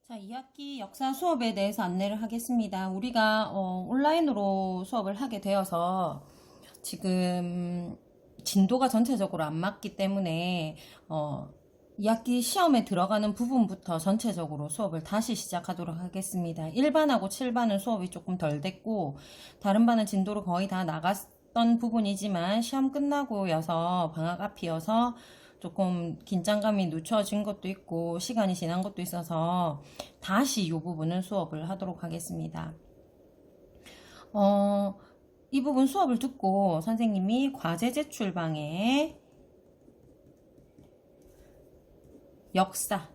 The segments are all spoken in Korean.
자, 2학기 역사 수업에 대해서 안내를 하겠습니다. 우리가 온라인으로 수업을 하게 되어서 지금 진도가 전체적으로 안 맞기 때문에 2학기 시험에 들어가는 부분부터 전체적으로 수업을 다시 시작하도록 하겠습니다. 1반하고 7반은 수업이 조금 덜 됐고 다른 반은 진도로 거의 다 나갔던 부분이지만 시험 끝나고여서 방학 앞이어서 조금 긴장감이 늦춰진 것도 있고 시간이 지난 것도 있어서 다시 이 부분은 수업을 하도록 하겠습니다. 이 부분 수업을 듣고 선생님이 과제 제출방에 역사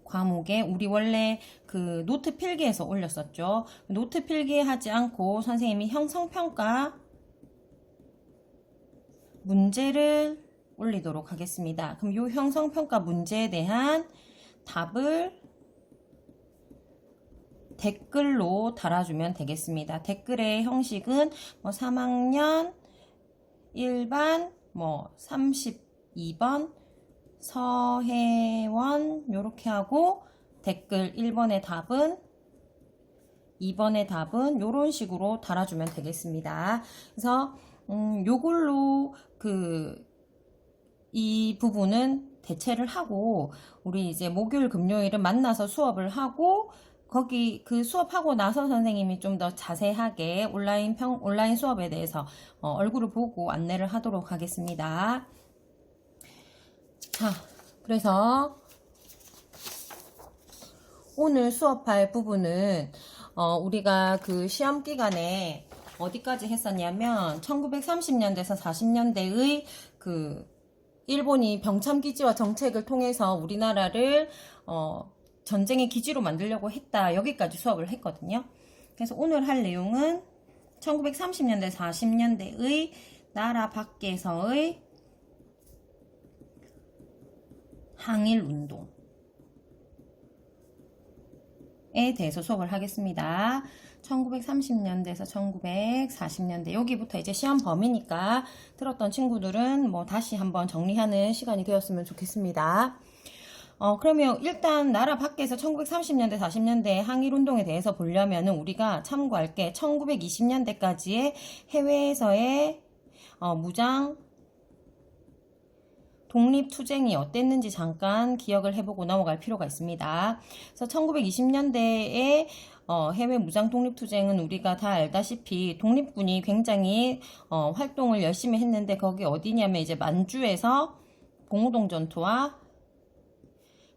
과목에 우리 원래 그 노트 필기에서 올렸었죠. 노트 필기에 하지 않고 선생님이 형성평가 문제를 올리도록 하겠습니다. 그럼 이 형성평가 문제에 대한 답을 댓글로 달아주면 되겠습니다. 댓글의 형식은 3학년 1반 32번 서혜원 요렇게 하고 댓글 1번의 답은 2번의 답은 요런 식으로 달아주면 되겠습니다. 그래서 요걸로 이 부분은 대체를 하고 우리 이제 목요일 금요일은 만나서 수업을 하고 거기 그 수업하고 나서 선생님이 좀 더 자세하게 온라인 수업에 대해서 얼굴을 보고 안내를 하도록 하겠습니다. 자, 그래서 오늘 수업할 부분은 우리가 그 시험 기간에 어디까지 했었냐면 1930년대에서 40년대의 그 일본이 병참기지와 정책을 통해서 우리나라를 전쟁의 기지로 만들려고 했다. 여기까지 수업을 했거든요. 그래서 오늘 할 내용은 1930년대, 40년대의 나라 밖에서의 항일운동에 대해서 수업을 하겠습니다. 1930년대에서 1940년대 여기부터 이제 시험 범위니까 들었던 친구들은 다시 한번 정리하는 시간이 되었으면 좋겠습니다. 그러면 일단 나라 밖에서 1930년대 40년대 항일운동에 대해서 보려면은 우리가 참고할 게 1920년대까지의 해외에서의 무장 독립투쟁이 어땠는지 잠깐 기억을 해보고 넘어갈 필요가 있습니다. 그래서 1920년대에 해외 무장 독립투쟁은 우리가 다 알다시피 독립군이 굉장히 활동을 열심히 했는데 거기 어디냐면 이제 만주에서 봉오동 전투와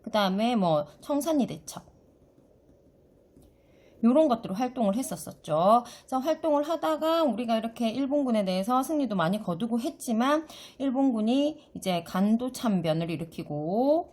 그 다음에 청산리 대첩 요런 것들로 활동을 했었었죠. 그래서 활동을 하다가 우리가 이렇게 일본군에 대해서 승리도 많이 거두고 했지만 일본군이 이제 간도 참변을 일으키고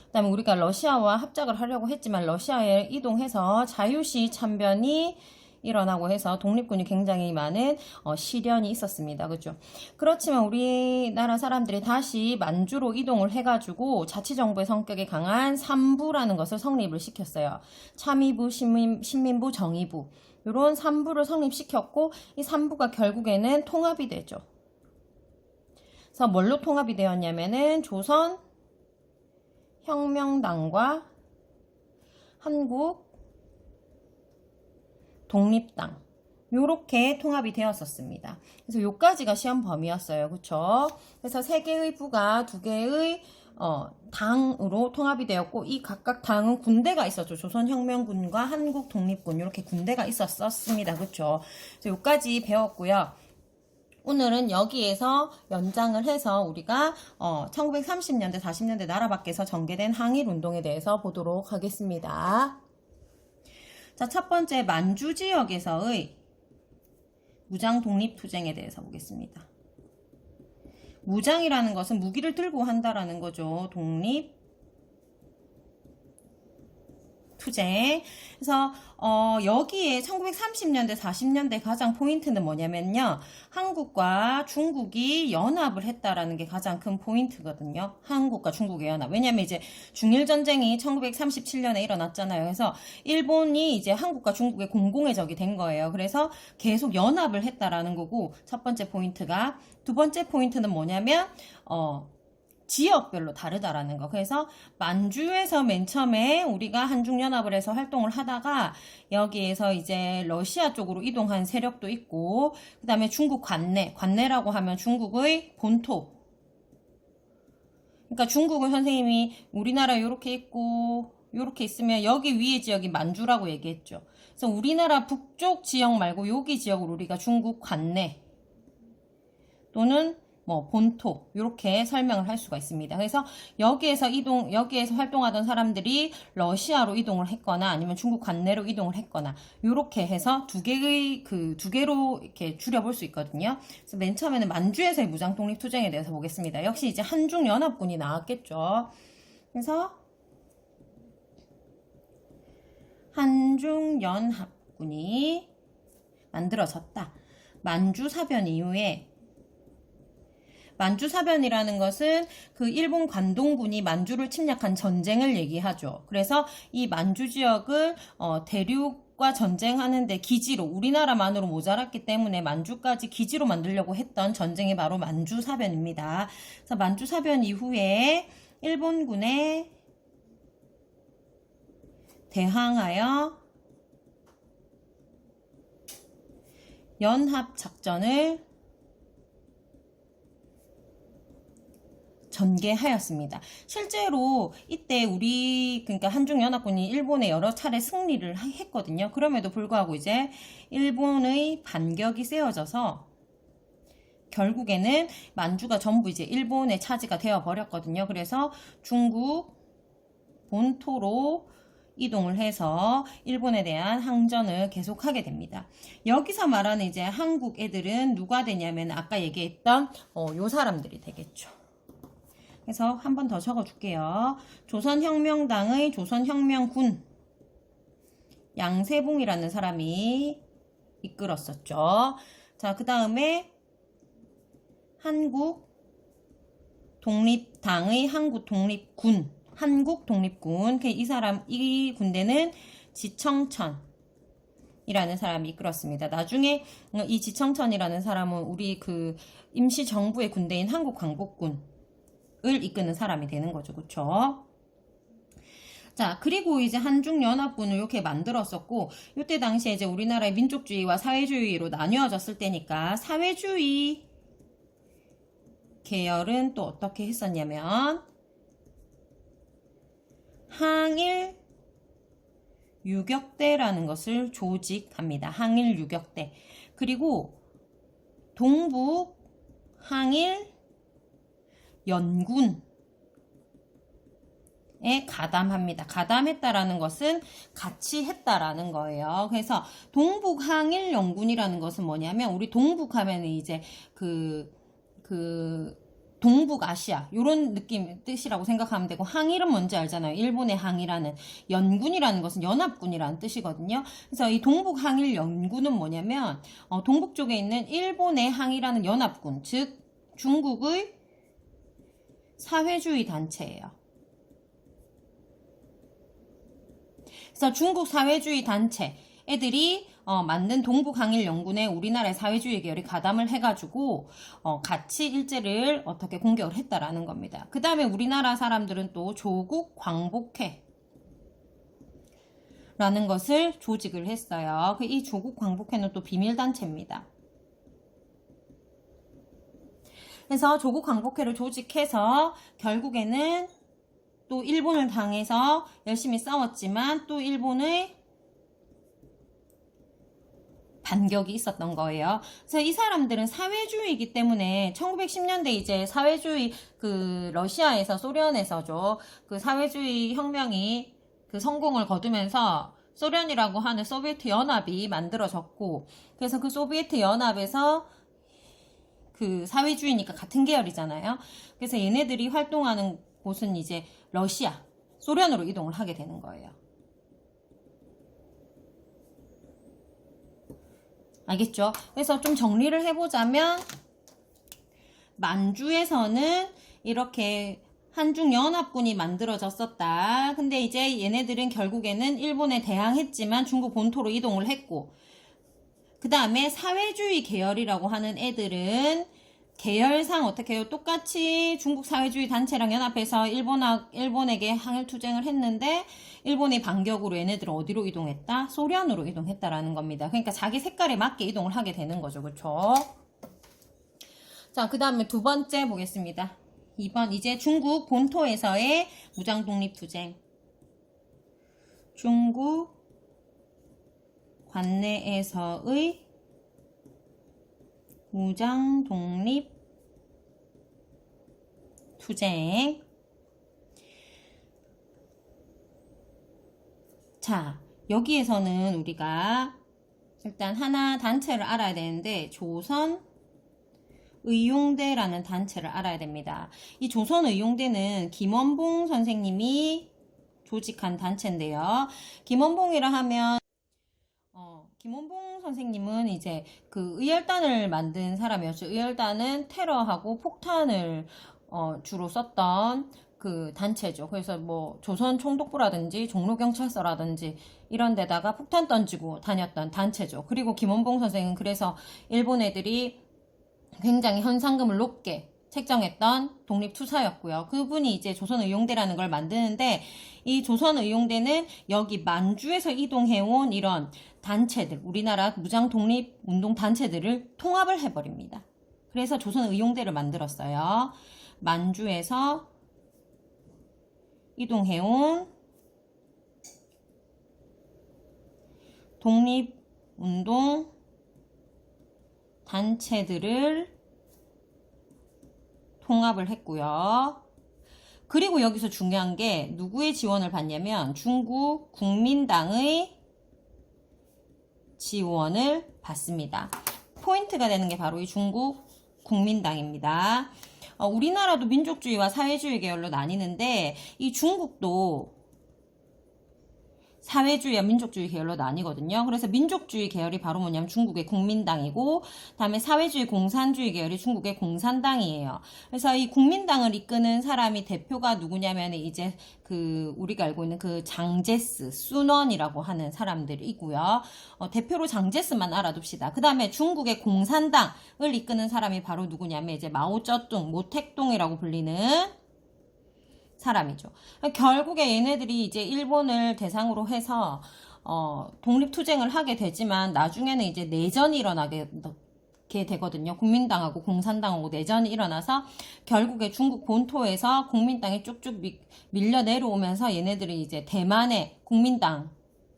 그다음에 우리가 러시아와 합작을 하려고 했지만 러시아에 이동해서 자유시 참변이 일어나고 해서 독립군이 굉장히 많은 시련이 있었습니다. 그죠? 그렇지만 우리나라 사람들이 다시 만주로 이동을 해가지고 자치정부의 성격이 강한 3부라는 것을 성립을 시켰어요. 참의부, 신민부, 정의부 이런 3부를 성립시켰고 이 3부가 결국에는 통합이 되죠. 그래서 뭘로 통합이 되었냐면은 조선 혁명당과 한국 독립당 요렇게 통합이 되었었습니다. 그래서 요까지가 시험 범위였어요. 그쵸? 그래서 3개의 부가 2개의 당으로 통합이 되었고 이 각각 당은 군대가 있었죠. 조선혁명군과 한국독립군 이렇게 군대가 있었습니다. 그쵸? 그래서 요까지 배웠고요. 오늘은 여기에서 연장을 해서 우리가 1930년대 40년대 나라 밖에서 전개된 항일운동에 대해서 보도록 하겠습니다. 자, 첫 번째 만주 지역에서의 무장 독립투쟁에 대해서 보겠습니다. 무장이라는 것은 무기를 들고 한다라는 거죠. 독립투쟁. 그래서 여기에 1930년대 40년대 가장 포인트는 뭐냐면요. 한국과 중국이 연합을 했다라는 게 가장 큰 포인트거든요. 한국과 중국의 연합. 왜냐면 이제 중일전쟁이 1937년에 일어났잖아요. 그래서 일본이 이제 한국과 중국의 공공의 적이 된 거예요. 그래서 계속 연합을 했다라는 거고 첫 번째 포인트가 두 번째 포인트는 뭐냐면 지역별로 다르다라는 거. 그래서 만주에서 맨 처음에 우리가 한중연합을 해서 활동을 하다가 여기에서 이제 러시아 쪽으로 이동한 세력도 있고, 그 다음에 중국 관내라고 하면 중국의 본토. 그러니까 중국은 선생님이 우리나라 요렇게 있고 요렇게 있으면 여기 위에 지역이 만주라고 얘기했죠. 그래서 우리나라 북쪽 지역 말고 여기 지역을 우리가 중국 관내 또는 뭐 본토 이렇게 설명을 할 수가 있습니다. 그래서 여기에서 활동하던 사람들이 러시아로 이동을 했거나 아니면 중국 관내로 이동을 했거나 이렇게 해서 두 개로 이렇게 줄여볼 수 있거든요. 그래서 맨 처음에는 만주에서의 무장 독립 투쟁에 대해서 보겠습니다. 역시 이제 한중 연합군이 나왔겠죠. 그래서 한중 연합군이 만들어졌다. 만주사변 이후에 만주사변이라는 것은 그 일본 관동군이 만주를 침략한 전쟁을 얘기하죠. 그래서 이 만주 지역을 대륙과 전쟁하는데 기지로 우리나라만으로 모자랐기 때문에 만주까지 기지로 만들려고 했던 전쟁이 바로 만주사변입니다. 그래서 만주사변 이후에 일본군에 대항하여 연합작전을 전개하였습니다. 실제로 이때 그러니까 한중연합군이 일본에 여러 차례 승리를 했거든요. 그럼에도 불구하고 이제 일본의 반격이 세워져서 결국에는 만주가 전부 이제 일본의 차지가 되어 버렸거든요. 그래서 중국 본토로 이동을 해서 일본에 대한 항전을 계속하게 됩니다. 여기서 말하는 이제 한국 애들은 누가 되냐면 아까 얘기했던 요 사람들이 되겠죠. 그래서 한 번 더 적어줄게요. 조선혁명당의 조선혁명군 양세봉이라는 사람이 이끌었었죠. 자, 그 다음에 한국독립당의 한국독립군 이 군대는 지청천이라는 사람이 이끌었습니다. 나중에 이 지청천이라는 사람은 우리 그 임시정부의 군대인 한국광복군 을 이끄는 사람이 되는 거죠. 그쵸? 자, 그리고 이제 한중연합군을 이렇게 만들었었고, 이때 당시에 이제 우리나라의 민족주의와 사회주의로 나뉘어졌을 때니까, 사회주의 계열은 또 어떻게 했었냐면, 항일 유격대라는 것을 조직합니다. 항일 유격대. 그리고 동북 항일 연군에 가담합니다. 가담했다라는 것은 같이 했다라는 거예요. 그래서 동북항일연군이라는 것은 뭐냐면 우리 동북하면 이제 동북아시아 요런 느낌 뜻이라고 생각하면 되고 항일은 뭔지 알잖아요. 일본의 항이라는 연군이라는 것은 연합군이라는 뜻이거든요. 그래서 이 동북항일연군은 뭐냐면 동북 쪽에 있는 일본의 항이라는 연합군 즉 중국의 사회주의 단체예요. 그래서 중국 사회주의 단체 애들이 만든 동북항일연군에 우리나라의 사회주의 계열이 가담을 해가지고 같이 일제를 어떻게 공격을 했다라는 겁니다. 그 다음에 우리나라 사람들은 또 조국 광복회 라는 것을 조직을 했어요. 이 조국 광복회는 또 비밀단체입니다. 그래서 조국 광복회를 조직해서 결국에는 또 일본을 당해서 열심히 싸웠지만 또 일본의 반격이 있었던 거예요. 그래서 이 사람들은 사회주의이기 때문에 1910년대 이제 사회주의 러시아에서 소련에서죠. 그 사회주의 혁명이 성공을 거두면서 소련이라고 하는 소비에트 연합이 만들어졌고 그래서 그 소비에트 연합에서 사회주의니까 같은 계열이잖아요. 그래서 얘네들이 활동하는 곳은 이제 러시아, 소련으로 이동을 하게 되는 거예요. 알겠죠? 그래서 좀 정리를 해보자면 만주에서는 이렇게 한중연합군이 만들어졌었다. 근데 이제 얘네들은 결국에는 일본에 대항했지만 중국 본토로 이동을 했고 그 다음에 사회주의 계열이라고 하는 애들은 계열상 어떻게 해요? 똑같이 중국 사회주의 단체랑 연합해서 일본에게 항일 투쟁을 했는데 일본이 반격으로 얘네들은 어디로 이동했다? 소련으로 이동했다라는 겁니다. 그러니까 자기 색깔에 맞게 이동을 하게 되는 거죠. 그렇죠? 자, 그 다음에 두 번째 보겠습니다. 2번 이제 중국 본토에서의 무장 독립 투쟁. 중국 관내에서의 무장 독립 투쟁. 자, 여기에서는 우리가 일단 하나 단체를 알아야 되는데 조선의용대라는 단체를 알아야 됩니다. 이 조선의용대는 김원봉 선생님이 조직한 단체인데요. 김원봉이라 하면 김원봉 선생님은 이제 그 의열단을 만든 사람이었죠. 의열단은 테러하고 폭탄을 주로 썼던 그 단체죠. 그래서 뭐 조선 총독부라든지 종로경찰서라든지 이런 데다가 폭탄 던지고 다녔던 단체죠. 그리고 김원봉 선생은 그래서 일본 애들이 굉장히 현상금을 높게 책정했던 독립투사였고요. 그분이 이제 조선의용대라는 걸 만드는데 이 조선의용대는 여기 만주에서 이동해온 이런 단체들, 우리나라 무장 독립 운동 단체들을 통합을 해버립니다. 그래서 조선의용대를 만들었어요. 만주에서 이동해온 독립운동 단체들을 통합을 했고요. 그리고 여기서 중요한 게 누구의 지원을 받냐면 중국 국민당의 지원을 받습니다. 포인트가 되는 게 바로 이 중국 국민당입니다. 우리나라도 민족주의와 사회주의 계열로 나뉘는데 이 중국도 사회주의와 민족주의 계열로 나뉘거든요. 그래서 민족주의 계열이 바로 뭐냐면 중국의 국민당이고, 다음에 사회주의 공산주의 계열이 중국의 공산당이에요. 그래서 이 국민당을 이끄는 사람이 대표가 누구냐면 이제 그 우리가 알고 있는 그 장제스, 순원이라고 하는 사람들이 있고요. 대표로 장제스만 알아둡시다. 그 다음에 중국의 공산당을 이끄는 사람이 바로 누구냐면 이제 마오쩌둥, 모택동이라고 불리는 사람이죠. 결국에 얘네들이 이제 일본을 대상으로 해서 독립투쟁을 하게 되지만 나중에는 이제 내전이 일어나게 되거든요. 국민당하고 공산당하고 내전이 일어나서 결국에 중국 본토에서 국민당이 쭉쭉 밀려 내려오면서 얘네들이 이제 대만의 국민당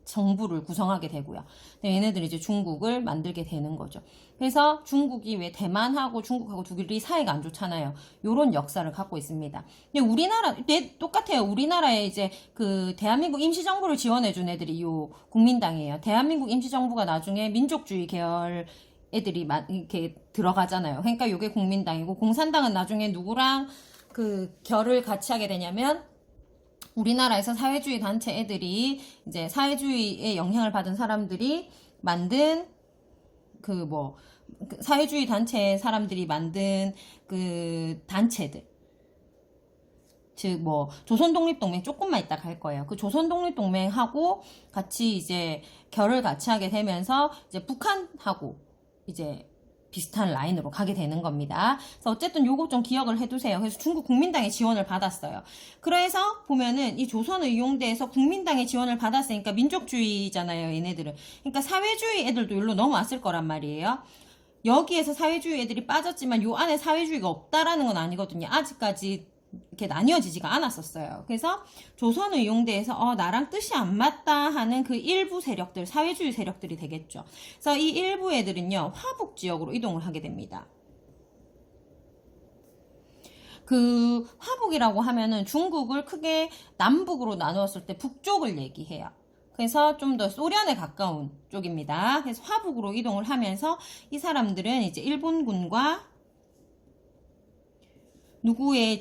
정부를 구성하게 되고요. 얘네들이 이제 중국을 만들게 되는 거죠. 그래서 중국이 왜 대만하고 중국하고 둘이 사이가 안 좋잖아요. 요런 역사를 갖고 있습니다. 근데 우리나라, 똑같아요. 우리나라에 이제 그 대한민국 임시정부를 지원해준 애들이 요 국민당이에요. 대한민국 임시정부가 나중에 민족주의 계열 애들이 이렇게 들어가잖아요. 그러니까 요게 국민당이고, 공산당은 나중에 누구랑 그 결을 같이 하게 되냐면 우리나라에서 사회주의 단체 애들이 이제 사회주의의 영향을 받은 사람들이 만든 그 사회주의 단체 사람들이 만든 그 단체들, 즉 조선독립동맹 조금만 이따 갈 거예요. 그 조선독립동맹하고 같이 이제 결을 같이 하게 되면서 이제 북한하고 이제 비슷한 라인으로 가게 되는 겁니다. 그래서 어쨌든 요거 좀 기억을 해두세요. 그래서 중국 국민당의 지원을 받았어요. 그래서 보면은 이 조선의용대에서 국민당의 지원을 받았으니까 민족주의잖아요, 얘네들은. 그러니까 사회주의 애들도 여기로 넘어왔을 거란 말이에요. 여기에서 사회주의 애들이 빠졌지만 요 안에 사회주의가 없다라는 건 아니거든요. 아직까지 이렇게 나뉘어지지가 않았었어요. 그래서 조선의용대에서 나랑 뜻이 안 맞다 하는 그 일부 세력들, 사회주의 세력들이 되겠죠. 그래서 이 일부 애들은요, 화북 지역으로 이동을 하게 됩니다. 그 화북이라고 하면은 중국을 크게 남북으로 나누었을 때 북쪽을 얘기해요. 그래서 좀 더 소련에 가까운 쪽입니다. 그래서 화북으로 이동을 하면서 이 사람들은 이제 일본군과 누구의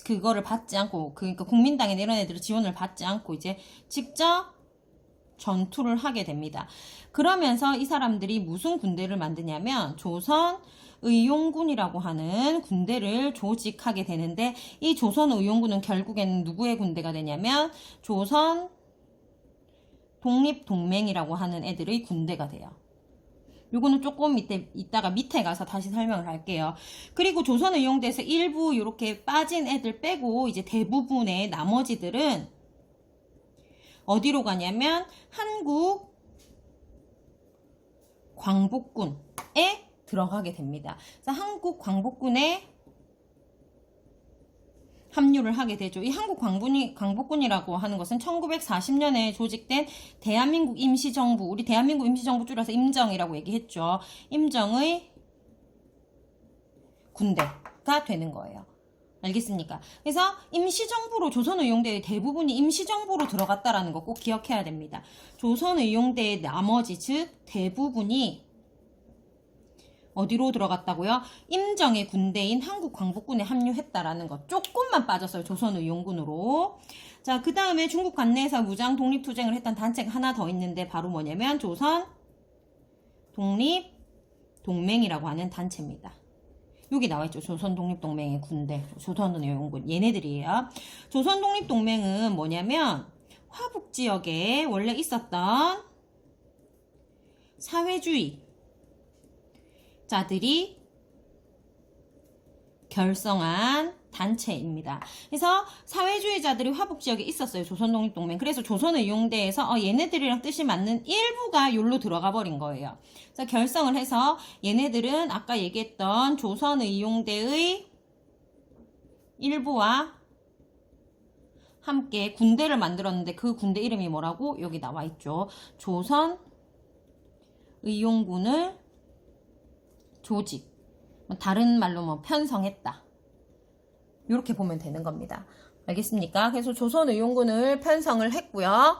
그거를 받지 않고, 그러니까 국민당에 이런 애들을 지원을 받지 않고 이제 직접 전투를 하게 됩니다. 그러면서 이 사람들이 무슨 군대를 만드냐면 조선의용군이라고 하는 군대를 조직하게 되는데, 이 조선의용군은 결국에는 누구의 군대가 되냐면 조선 독립동맹이라고 하는 애들의 군대가 돼요. 요거는 조금 이따가 밑에 가서 다시 설명을 할게요. 그리고 조선의용대에서 일부 이렇게 빠진 애들 빼고 이제 대부분의 나머지들은 어디로 가냐면 한국 광복군에 들어가게 됩니다. 그래서 한국 광복군에 합류를 하게 되죠. 이 한국 광복군이라고 하는 것은 1940년에 조직된 대한민국 임시정부, 우리 대한민국 임시정부 줄여서 임정이라고 얘기했죠. 임정의 군대가 되는 거예요. 알겠습니까? 그래서 임시정부로 조선의용대의 대부분이 임시정부로 들어갔다라는 거 꼭 기억해야 됩니다. 조선의용대의 나머지 즉 대부분이 어디로 들어갔다고요? 임정의 군대인 한국광복군에 합류했다라는 것 조금만 빠졌어요. 조선의용군으로. 자, 그 다음에 중국 관내에서 무장 독립투쟁을 했던 단체가 하나 더 있는데 바로 뭐냐면 조선 독립동맹이라고 하는 단체입니다. 여기 나와있죠. 조선독립동맹의 군대, 조선의용군 얘네들이에요. 조선독립동맹은 뭐냐면 화북지역에 원래 있었던 사회주의 자들이 결성한 단체입니다. 그래서 사회주의자들이 화북지역에 있었어요. 조선독립동맹. 그래서 조선의용대에서 얘네들이랑 뜻이 맞는 일부가 여기로 들어가 버린 거예요. 그래서 결성을 해서 얘네들은 아까 얘기했던 조선의용대의 일부와 함께 군대를 만들었는데 그 군대 이름이 뭐라고? 여기 나와 있죠. 조선의용군을 조직, 다른 말로 뭐 편성했다. 이렇게 보면 되는 겁니다. 알겠습니까? 그래서 조선의용군을 편성을 했고요.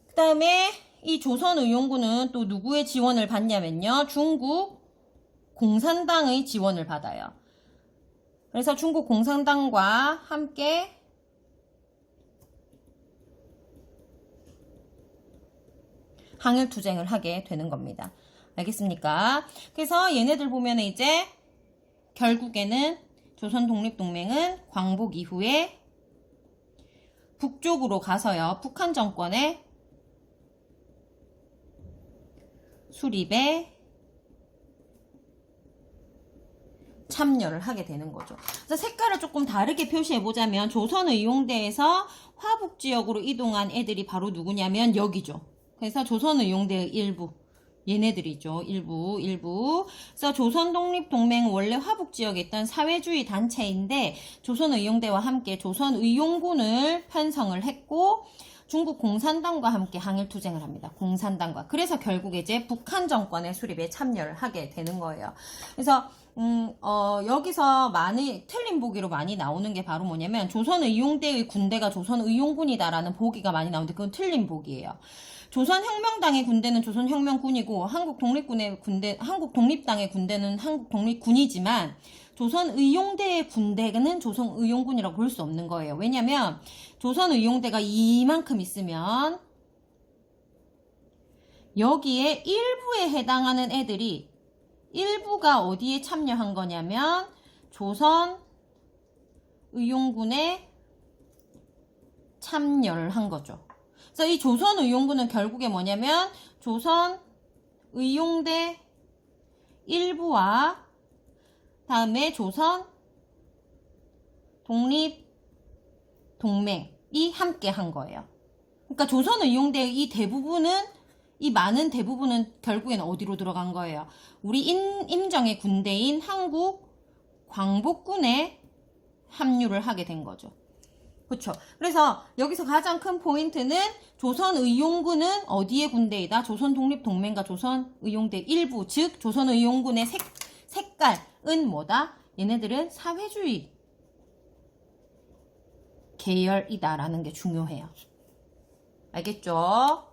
그 다음에 이 조선의용군은 또 누구의 지원을 받냐면요. 중국 공산당의 지원을 받아요. 그래서 중국 공산당과 함께 항일투쟁을 하게 되는 겁니다. 알겠습니까? 그래서 얘네들 보면 이제 결국에는 조선독립동맹은 광복 이후에 북쪽으로 가서요. 북한 정권의 수립에 참여를 하게 되는 거죠. 그래서 색깔을 조금 다르게 표시해 보자면 조선의용대에서 화북지역으로 이동한 애들이 바로 누구냐면 여기죠. 그래서 조선의용대의 일부. 얘네들이죠. 일부. 그래서 조선독립동맹은 원래 화북지역에 있던 사회주의 단체인데 조선의용대와 함께 조선의용군을 편성을 했고 중국 공산당과 함께 항일투쟁을 합니다. 공산당과. 그래서 결국에 이제 북한 정권의 수립에 참여를 하게 되는 거예요. 그래서 여기서 틀린 보기로 많이 나오는 게 바로 뭐냐면 조선의용대의 군대가 조선의용군이다라는 보기가 많이 나오는데 그건 틀린 보기예요. 조선혁명당의 군대는 조선혁명군이고 한국독립당의 군대는 한국독립군이지만 조선의용대의 군대는 조선의용군이라고 볼 수 없는 거예요. 왜냐면 조선의용대가 이만큼 있으면 여기에 일부에 해당하는 애들이 일부가 어디에 참여한 거냐면 조선의용군에 참여를 한 거죠. 그래서 이 조선의용군은 결국에 뭐냐면 조선의용대 일부와 다음에 조선독립동맹이 함께 한 거예요. 그러니까 조선의용대의 이 많은 대부분은 결국에는 어디로 들어간 거예요? 우리 임정의 군대인 한국 광복군에 합류를 하게 된 거죠. 그렇죠. 그래서 여기서 가장 큰 포인트는 조선의용군은 어디의 군대이다? 조선독립동맹과 조선의용대 일부, 즉 조선의용군의 색깔은 뭐다? 얘네들은 사회주의 계열이다라는 게 중요해요. 알겠죠?